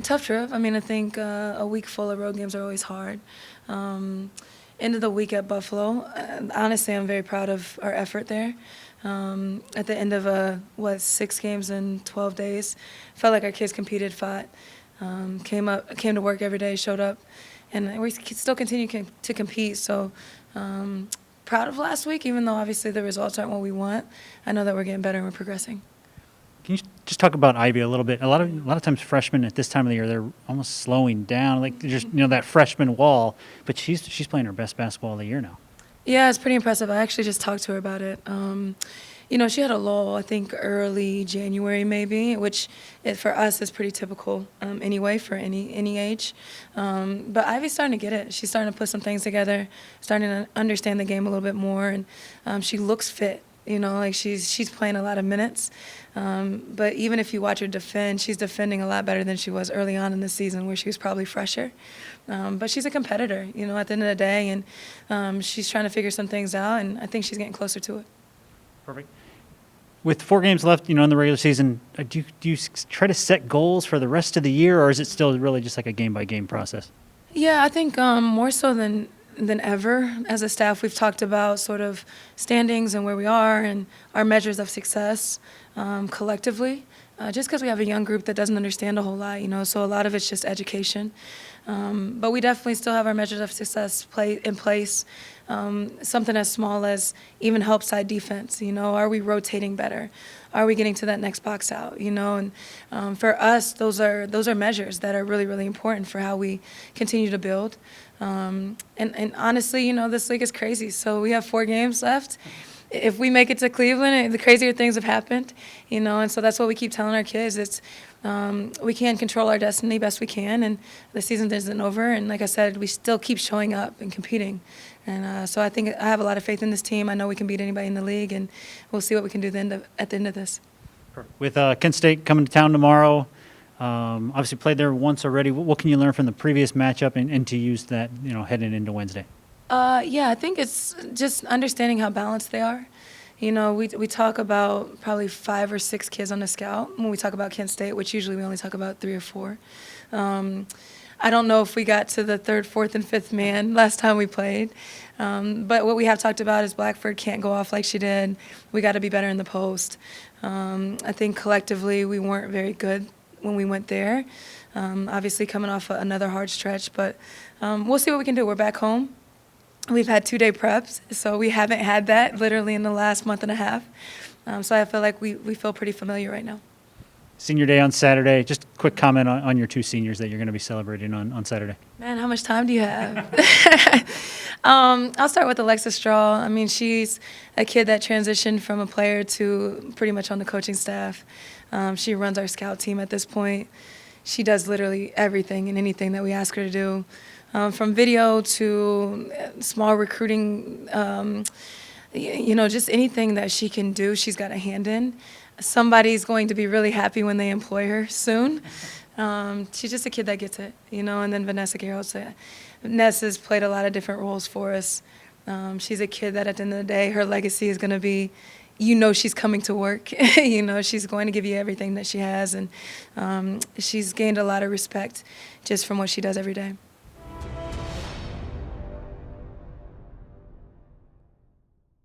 Tough trip. I mean, I think a week full of road games are always hard. End of the week at Buffalo, honestly, I'm very proud of our effort there. At the end of 6 games in 12 days, felt like our kids competed, fought, came to work every day, showed up, and we still continue to compete. So proud of last week, even though obviously the results aren't what we want. I know that we're getting better and we're progressing. Can you just talk about Ivy a little bit? A lot of times freshmen at this time of the year, they're almost slowing down, like just that freshman wall. But she's playing her best basketball of the year now. Yeah, it's pretty impressive. I actually just talked to her about it. She had a lull, I think, early January maybe, which for us is pretty typical anyway for any age. But Ivy's starting to get it. She's starting to put some things together, starting to understand the game a little bit more, and she looks fit. She's playing a lot of minutes. But even if you watch her defend, she's defending a lot better than she was early on in the season where she was probably fresher. But she's a competitor, at the end of the day, and she's trying to figure some things out, and I think she's getting closer to it. Perfect. With 4 games left, in the regular season, do you try to set goals for the rest of the year, or is it still really just like a game-by-game process? Yeah, I think more so than ever as a staff, we've talked about sort of standings and where we are and our measures of success collectively, just because we have a young group that doesn't understand a whole lot, so a lot of it's just education. But we definitely still have our measures of success in place. Something as small as even help side defense, are we rotating better? Are we getting to that next box out, and for us, those are measures that are really, really important for how we continue to build. And honestly, this league is crazy, so we have 4 games left. If we make it to Cleveland, the crazier things have happened, and so that's what we keep telling our kids. It's we can control our destiny best we can, and the season isn't over. And like I said, we still keep showing up and competing. And so I think I have a lot of faith in this team. I know we can beat anybody in the league, and we'll see what we can do at the end of this. With Kent State coming to town tomorrow, obviously played there once already. What can you learn from the previous matchup and to use that, heading into Wednesday? Yeah, I think it's just understanding how balanced they are. We talk about probably 5 or 6 kids on the scout when we talk about Kent State, which usually we only talk about 3 or 4. I don't know if we got to the 3rd, 4th, and 5th man last time we played. But what we have talked about is Blackford can't go off like she did. We got to be better in the post. I think collectively we weren't very good when we went there. Obviously coming off another hard stretch, but we'll see what we can do. We're back home. We've had 2-day preps, so we haven't had that literally in the last month and a half. So I feel like we feel pretty familiar right now. Senior Day on Saturday. Just a quick comment on your 2 seniors that you're going to be celebrating on Saturday. Man, how much time do you have? I'll start with Alexis Straw. I mean, she's a kid that transitioned from a player to pretty much on the coaching staff. She runs our scout team at this point. She does literally everything and anything that we ask her to do. From video to small recruiting, just anything that she can do, she's got a hand in. Somebody's going to be really happy when they employ her soon. She's just a kid that gets it, and then Vanessa Garros. Vanessa's played a lot of different roles for us. She's a kid that at the end of the day, her legacy is going to be, she's coming to work. She's going to give you everything that she has, and she's gained a lot of respect just from what she does every day.